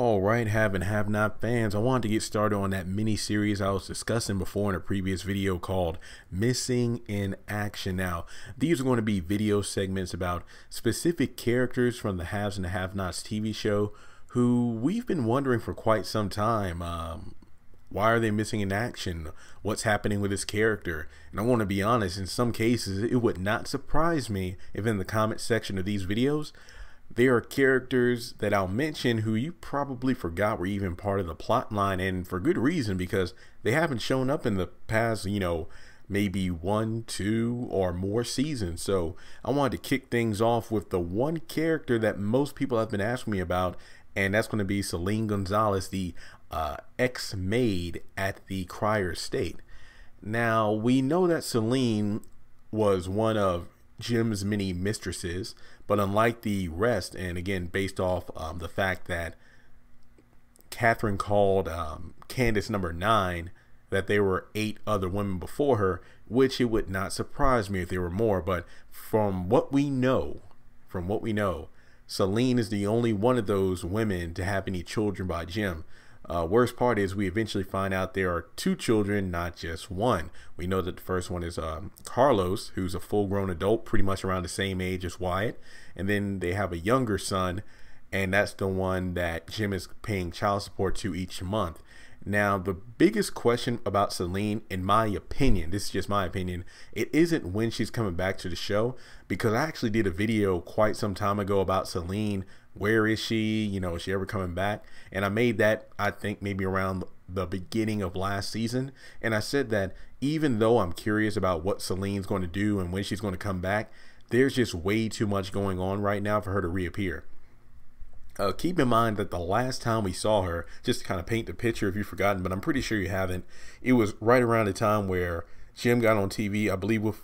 All right, have and have not fans, I wanted to get started on that mini series I was discussing before in a previous video called Missing in Action. Now, these are going to be video segments about specific characters from the Haves and the Have-Nots TV show who we've been wondering for quite some time. Why are they missing in action? What's happening with this character? And I want to be honest, in some cases, it would not surprise me if in the comment section of these videos, there are characters that I'll mention who you probably forgot were even part of the plot line, and for good reason, because they haven't shown up in the past, maybe 1, 2, or more seasons. So I wanted to kick things off with the one character that most people have been asking me about, and that's going to be Selene Gonzalez, the ex-maid at the Cryer estate. Now, we know that Selene was one of Jim's many mistresses, but unlike the rest, and again based off the fact that Catherine called Candace number 9, that there were 8 other women before her, which it would not surprise me if there were more. But from what we know, Selene is the only one of those women to have any children by Jim. Worst part is we eventually find out there are 2 children, not just one. We know that the first one is Carlos, who's a full-grown adult, pretty much around the same age as Wyatt. And then they have a younger son, and that's the one that Jim is paying child support to each month. Now, the biggest question about Selene, in my opinion, this is just my opinion, it isn't when she's coming back to the show, because I actually did a video quite some time ago about Selene. Where is she? Is she ever coming back? And I made that, I think, maybe around the beginning of last season. And I said that even though I'm curious about what Selene's going to do and when she's going to come back, there's just way too much going on right now for her to reappear. Keep in mind that the last time we saw her, just to kind of paint the picture if you've forgotten, but I'm pretty sure you haven't, it was right around the time where Jim got on TV, I believe with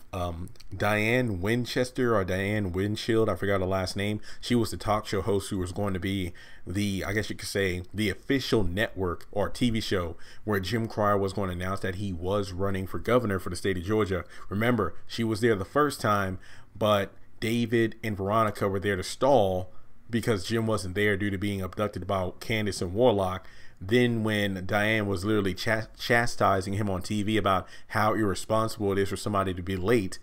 Diane Winchester or Diane Windshield, I forgot her last name. She was the talk show host who was going to be the, I guess you could say, the official network or TV show where Jim Cryer was going to announce that he was running for governor for the state of Georgia. Remember, she was there the first time, but David and Veronica were there to stall because Jim wasn't there due to being abducted by Candace and Warlock. Then when Diane was literally chastising him on TV about how irresponsible it is for somebody to be late,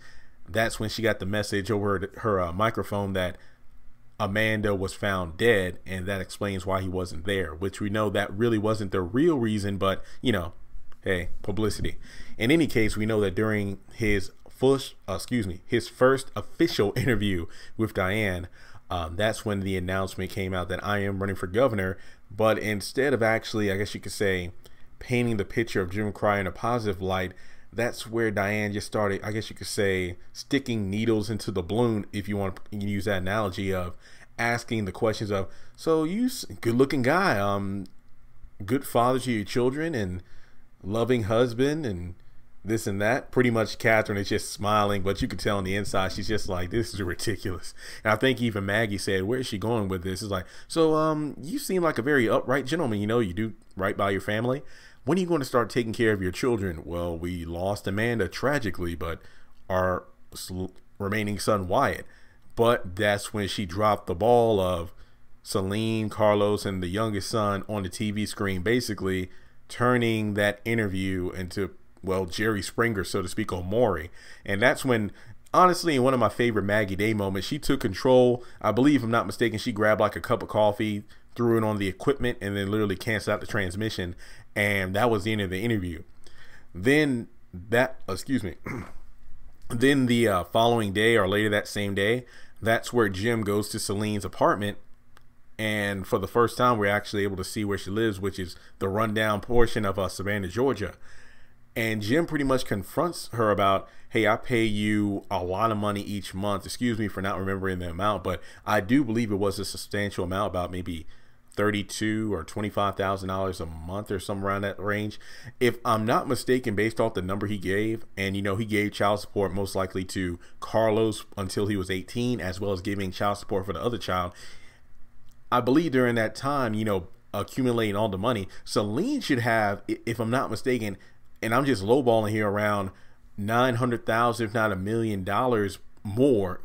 that's when she got the message over her microphone that Amanda was found dead, and that explains why he wasn't there, which we know that really wasn't the real reason, but hey, publicity. In any case, we know that during his first official interview with Diane, that's when the announcement came out that I am running for governor. But instead of actually, I guess you could say, painting the picture of Jim Cryer in a positive light, that's where Diane just started, I guess you could say, sticking needles into the balloon, if you want to use that analogy, of asking the questions of, so you good looking guy, good father to your children and loving husband and this and that. Pretty much Catherine is just smiling, but you could tell on the inside she's just like, this is ridiculous. And I think even Maggie said, where is she going with this? It's like, so you seem like a very upright gentleman, you do right by your family. When are you going to start taking care of your children? Well, we lost Amanda tragically, but our remaining son Wyatt. But that's when she dropped the ball of Selene, Carlos, and the youngest son on the TV screen, basically turning that interview into, well, Jerry Springer, so to speak, on Maury. And that's when, honestly, in one of my favorite Maggie Day moments, she took control. I believe, if I'm not mistaken, she grabbed like a cup of coffee, threw it on the equipment, and then literally canceled out the transmission. And that was the end of the interview. Then then the following day, or later that same day, that's where Jim goes to Selene's apartment. And for the first time, we're actually able to see where she lives, which is the rundown portion of Savannah, Georgia. And Jim pretty much confronts her about, hey, I pay you a lot of money each month. Excuse me for not remembering the amount, but I do believe it was a substantial amount, about maybe $32,000 or $25,000 a month or somewhere around that range. If I'm not mistaken, based off the number he gave, and he gave child support most likely to Carlos until he was 18, as well as giving child support for the other child. I believe during that time, accumulating all the money, Selene should have, if I'm not mistaken, and I'm just lowballing here, around $900,000, if not $1 million more.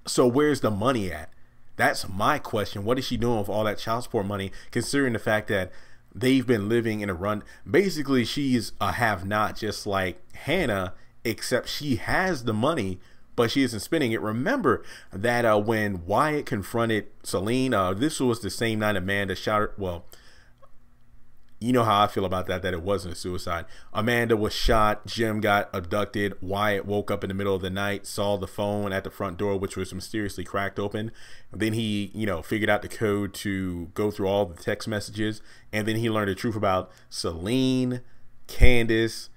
So where's the money at? That's my question. What is she doing with all that child support money, considering the fact that they've been living in a run? Basically, she's a have-not, just like Hannah, except she has the money, but she isn't spending it. Remember that when Wyatt confronted Celine, this was the same night Amanda shot her. Well, you know how I feel about that it wasn't a suicide. Amanda was shot. Jim got abducted. Wyatt woke up in the middle of the night, saw the phone at the front door, which was mysteriously cracked open. And then he, figured out the code to go through all the text messages. And then he learned the truth about Celine, Candace,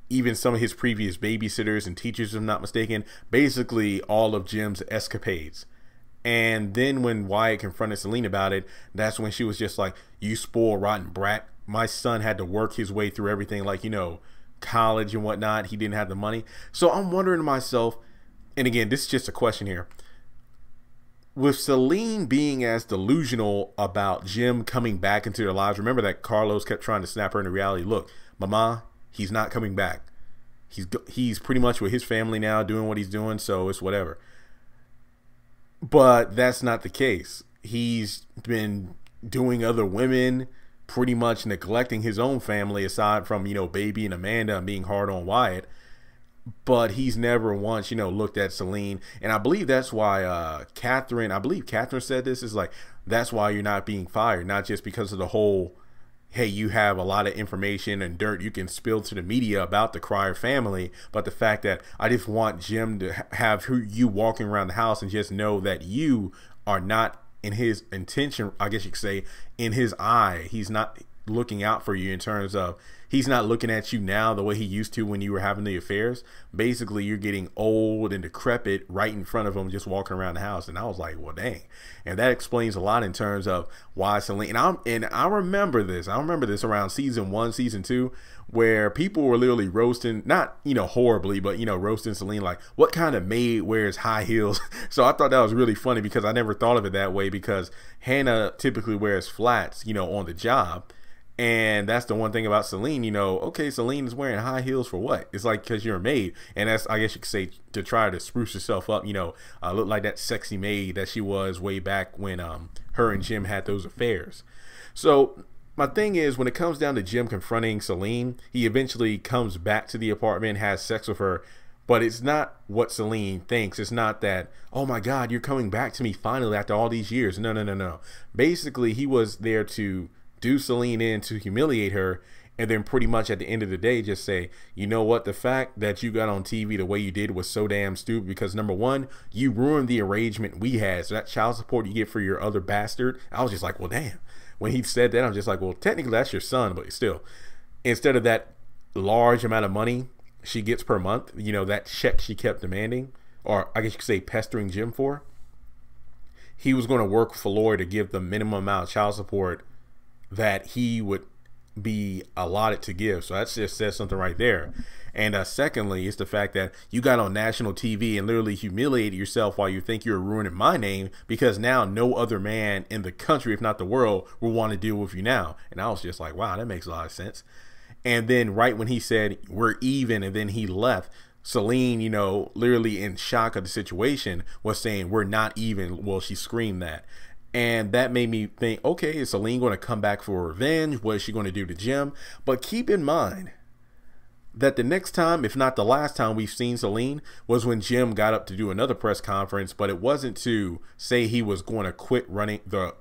even some of his previous babysitters and teachers, if I'm not mistaken. Basically, all of Jim's escapades. And then when Wyatt confronted Celine about it, that's when she was just like, you spoiled rotten brat. My son had to work his way through everything, like, college and whatnot. He didn't have the money. So I'm wondering to myself, and again, this is just a question here. With Celine being as delusional about Jim coming back into their lives, remember that Carlos kept trying to snap her into reality. Look, Mama, he's not coming back. He's pretty much with his family now, doing what he's doing, so it's whatever. But that's not the case. He's been doing other women, pretty much neglecting his own family, aside from, Baby and Amanda and being hard on Wyatt. But he's never once, looked at Celine. And I believe that's why Catherine said this, is like, that's why you're not being fired. Not just because of the whole, hey, you have a lot of information and dirt you can spill to the media about the Cryer family, but the fact that I just want Jim to have you walking around the house and just know that you are not, in his intention, I guess you could say, in his eye, he's not looking out for you, in terms of he's not looking at you now the way he used to when you were having the affairs. Basically, you're getting old and decrepit right in front of him, just walking around the house. And I was like, well, dang. And that explains a lot in terms of why Celine, and I remember this around season 1, season 2, where people were literally roasting, not, horribly, but, roasting Celine, like, what kind of maid wears high heels? So I thought that was really funny, because I never thought of it that way, because Hannah typically wears flats, on the job. And that's the one thing about Celine, okay, Celine is wearing high heels for what? It's like, because you're a maid. And that's, I guess you could say, to try to spruce herself up, look like that sexy maid that she was way back when her and Jim had those affairs. So my thing is, when it comes down to Jim confronting Celine, he eventually comes back to the apartment, has sex with her. But it's not what Celine thinks. It's not that, oh my God, you're coming back to me finally after all these years. No. Basically, he was there to do Celine in, to humiliate her, and then pretty much at the end of the day just say, you know what, the fact that you got on TV the way you did was so damn stupid, because number one, you ruined the arrangement we had. So that child support you get for your other bastard, I was just like, well, damn. When he said that, I'm just like, well, technically that's your son, but still, instead of that large amount of money she gets per month, that check she kept demanding, or I guess you could say pestering Jim for, he was going to work for Lloyd to give the minimum amount of child support that he would be allotted to give. So that just says something right there. And secondly, it's the fact that you got on national TV and literally humiliated yourself while you think you're ruining my name, because now no other man in the country, if not the world, will want to deal with you now. And I was just like, wow, that makes a lot of sense. And then right when he said we're even, and then he left, Celine, literally in shock of the situation, was saying we're not even. Well, she screamed that. And that made me think, okay, is Celine going to come back for revenge? What is she going to do to Jim? But keep in mind that the next time, if not the last time we've seen Celine, was when Jim got up to do another press conference, but it wasn't to say he was going to quit running the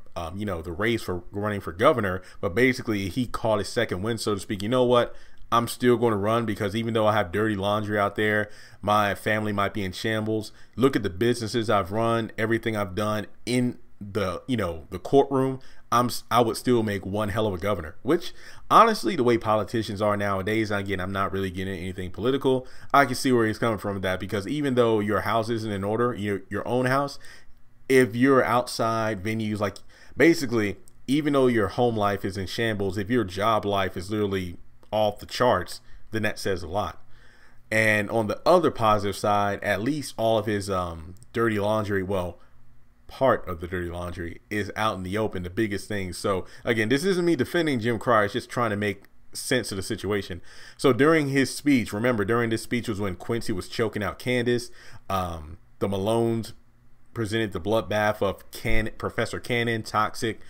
race for running for governor, but basically he caught his second win, so to speak. You know what? I'm still going to run, because even though I have dirty laundry out there, my family might be in shambles. Look at the businesses I've run, everything I've done in the courtroom. I would still make one hell of a governor, which honestly, the way politicians are nowadays, again, I'm not really getting anything political, I can see where he's coming from with that, because even though your house isn't in order, your own house, if you're outside venues, like basically, even though your home life is in shambles, if your job life is literally off the charts, then that says a lot. And on the other positive side, at least all of his dirty laundry, well, part of the dirty laundry, is out in the open, the biggest thing. So again, this isn't me defending Jim Cryer, it's just trying to make sense of the situation. So during his speech, remember, during this speech was when Quincy was choking out Candace, the Malones presented the bloodbath of Professor Cannon, Toxic,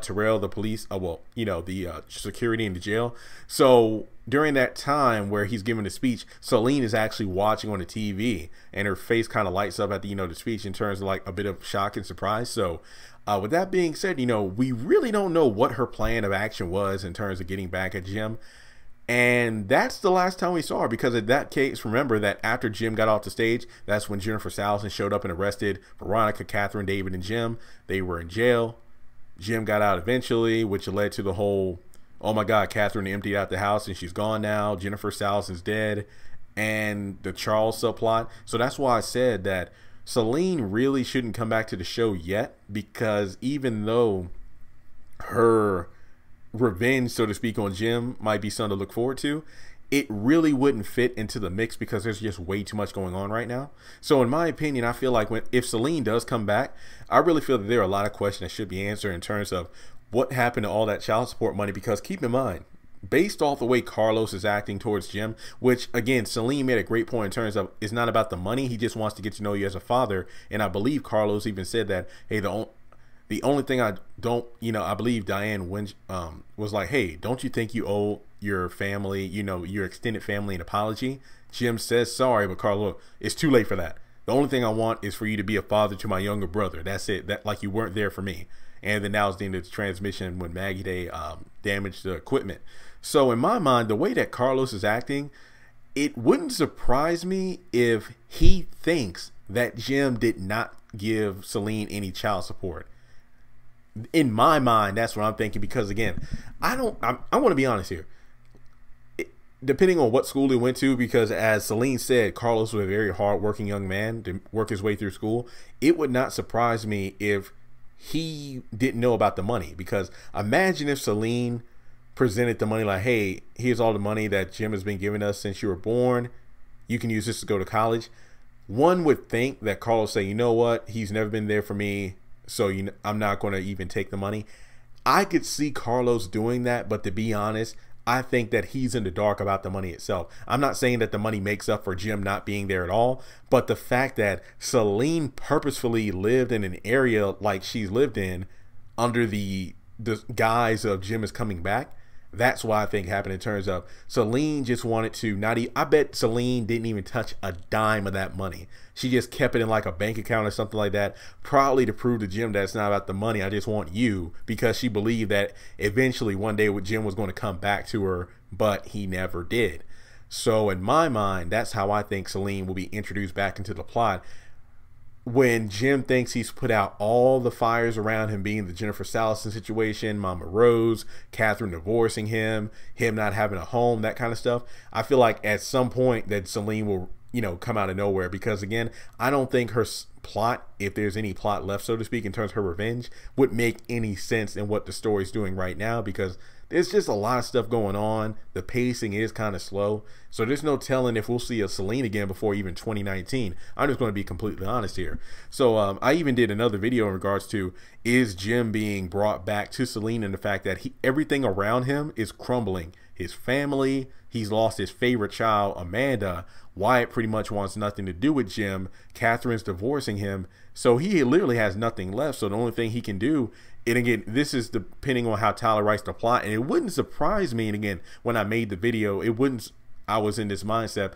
Terrell, the police, the security in the jail. So during that time where he's giving the speech, Selene is actually watching on the TV, and her face kind of lights up at the speech in terms of like a bit of shock and surprise. So with that being said, we really don't know what her plan of action was in terms of getting back at Jim. And that's the last time we saw her, because in that case, remember that after Jim got off the stage, that's when Jennifer Salison showed up and arrested Veronica, Catherine, David, and Jim. They were in jail. Jim got out eventually, which led to the whole, oh my God, Catherine emptied out the house and she's gone now. Jennifer Salison's dead, and the Charles subplot. So that's why I said that Selene really shouldn't come back to the show yet, because even though her revenge, so to speak, on Jim might be something to look forward to, it really wouldn't fit into the mix because there's just way too much going on right now. So in my opinion, I feel like if Selene does come back, I really feel that there are a lot of questions that should be answered in terms of what happened to all that child support money, because keep in mind, based off the way Carlos is acting towards Jim, which again, Selene made a great point in terms of it's not about the money, he just wants to get to know you as a father. And I believe Carlos even said that, hey, the only thing I don't, I believe Diane was like, hey, don't you think you owe your family, your extended family, an apology? Jim says sorry, but Carlos, it's too late for that. The only thing I want is for you to be a father to my younger brother. That's it. That, like, you weren't there for me. And then that was the end of the transmission when Maggie Day damaged the equipment. So in my mind, the way that Carlos is acting, it wouldn't surprise me if he thinks that Jim did not give Selene any child support. In my mind, that's what I'm thinking, because again, I want to be honest here. Depending on what school he went to, because as Selene said, Carlos was a very hard-working young man to work his way through school. It would not surprise me if he didn't know about the money, because imagine if Selene presented the money like, hey, here's all the money that Jim has been giving us since you were born. You can use this to go to college. One would think that Carlos say, you know what, he's never been there for me, so I'm not going to even take the money. I could see Carlos doing that, but to be honest, I think that he's in the dark about the money itself. I'm not saying that the money makes up for Jim not being there at all, but the fact that Selene purposefully lived in an area like she's lived in under the guise of Jim is coming back, that's why I think happened in terms of Selene just wanted to I bet Selene didn't even touch a dime of that money. She just kept it in like a bank account or something like that, probably to prove to Jim that it's not about the money. I just want you, because she believed that eventually one day Jim was going to come back to her, but he never did. So in my mind, that's how I think Selene will be introduced back into the plot. When Jim thinks he's put out all the fires around him, being the Jennifer Salison situation, Mama Rose, Catherine divorcing him not having a home, that kind of stuff, I feel like at some point that Selene will, come out of nowhere, because again, I don't think her plot, if there's any plot left, so to speak, in terms of her revenge, would make any sense in what the story's doing right now, because there's just a lot of stuff going on. The pacing is kind of slow. So there's no telling if we'll see a Selene again before even 2019. I'm just going to be completely honest here. So I even did another video in regards to, is Jim being brought back to Selene, and the fact that everything around him is crumbling. His family, he's lost his favorite child, Amanda. Wyatt pretty much wants nothing to do with Jim. Catherine's divorcing him. So he literally has nothing left. So the only thing he can do, and again, this is depending on how Tyler writes the plot, and it wouldn't surprise me, and again, when I made the video, I was in this mindset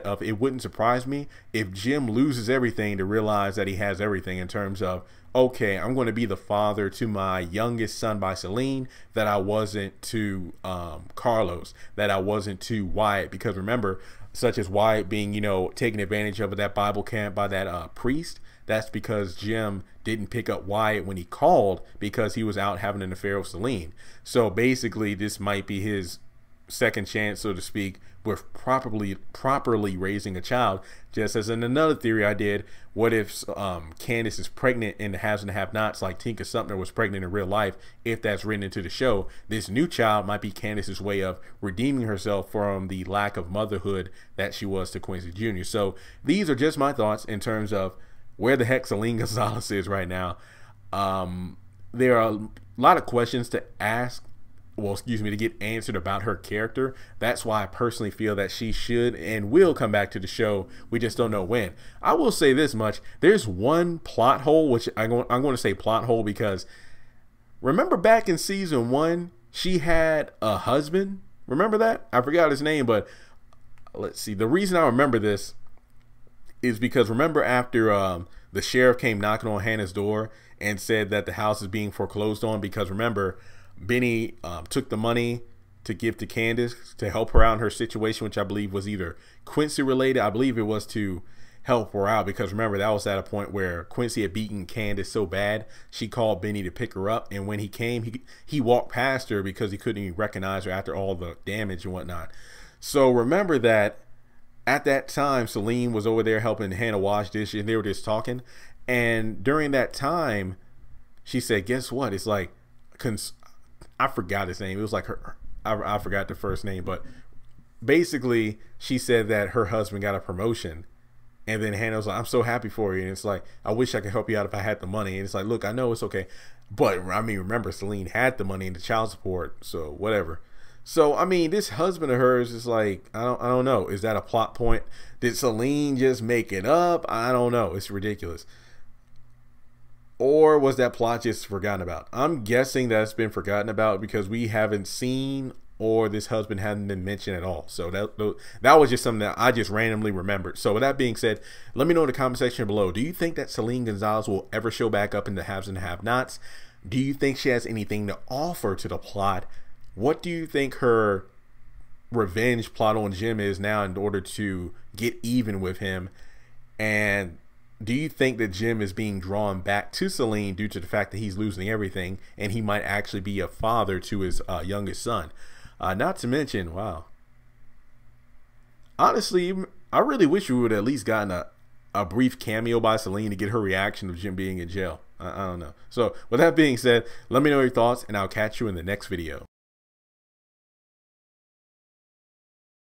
of, it wouldn't surprise me if Jim loses everything to realize that he has everything, in terms of, okay, I'm going to be the father to my youngest son by Selene that I wasn't to Carlos, that I wasn't to Wyatt, because remember, such as Wyatt being, taken advantage of at that Bible camp by that priest, that's because Jim didn't pick up Wyatt when he called, because he was out having an affair with Selene. So basically, this might be his second chance, so to speak, with properly raising a child. Just as in another theory I did, what if Candace is pregnant in the haves and have-nots, like Tinka Sumter was pregnant in real life? If that's written into the show, this new child might be Candace's way of redeeming herself from the lack of motherhood that she was to Quincy Jr. So these are just my thoughts in terms of where the heck Selene Gonzalez is right now. There are a lot of questions to ask well, excuse me, to get answered about her character. That's why I personally feel that she should and will come back to the show. We just don't know when. I will say this much. There's one plot hole, which I'm going to say plot hole because remember back in season 1, she had a husband. Remember that? I forgot his name, but let's see. The reason I remember this is because remember after the sheriff came knocking on Hannah's door and said that the house is being foreclosed on because remember, Benny took the money to give to Candace to help her out in her situation, which I believe was either Quincy related. I believe it was to help her out because remember that was at a point where Quincy had beaten Candace so bad she called Benny to pick her up, and when he came, he walked past her because he couldn't even recognize her after all the damage and whatnot. So remember that at that time Celine was over there helping Hannah wash dishes and they were just talking, and during that time she said, guess what, it's like I forgot his name. It was like I forgot the first name, but basically she said that her husband got a promotion, and then Hannah was like, I'm so happy for you, and it's like, I wish I could help you out if I had the money, and it's like, look, I know it's okay, but I mean, remember Celine had the money and the child support, so whatever. So I mean, this husband of hers is like, I don't know, is that a plot point? Did Celine just make it up? I don't know, it's ridiculous. Or was that plot just forgotten about? I'm guessing that it's been forgotten about because we haven't seen, or this husband hadn't been mentioned at all. So that was just something that I just randomly remembered. So with that being said, let me know in the comment section below. Do you think that Celine Gonzalez will ever show back up in the Haves and Have-Nots? Do you think she has anything to offer to the plot? What do you think her revenge plot on Jim is now in order to get even with him? And do you think that Jim is being drawn back to Celine due to the fact that he's losing everything and he might actually be a father to his youngest son? Not to mention, wow. Honestly, I really wish we would have at least gotten a brief cameo by Celine to get her reaction of Jim being in jail. I don't know. So with that being said, let me know your thoughts and I'll catch you in the next video.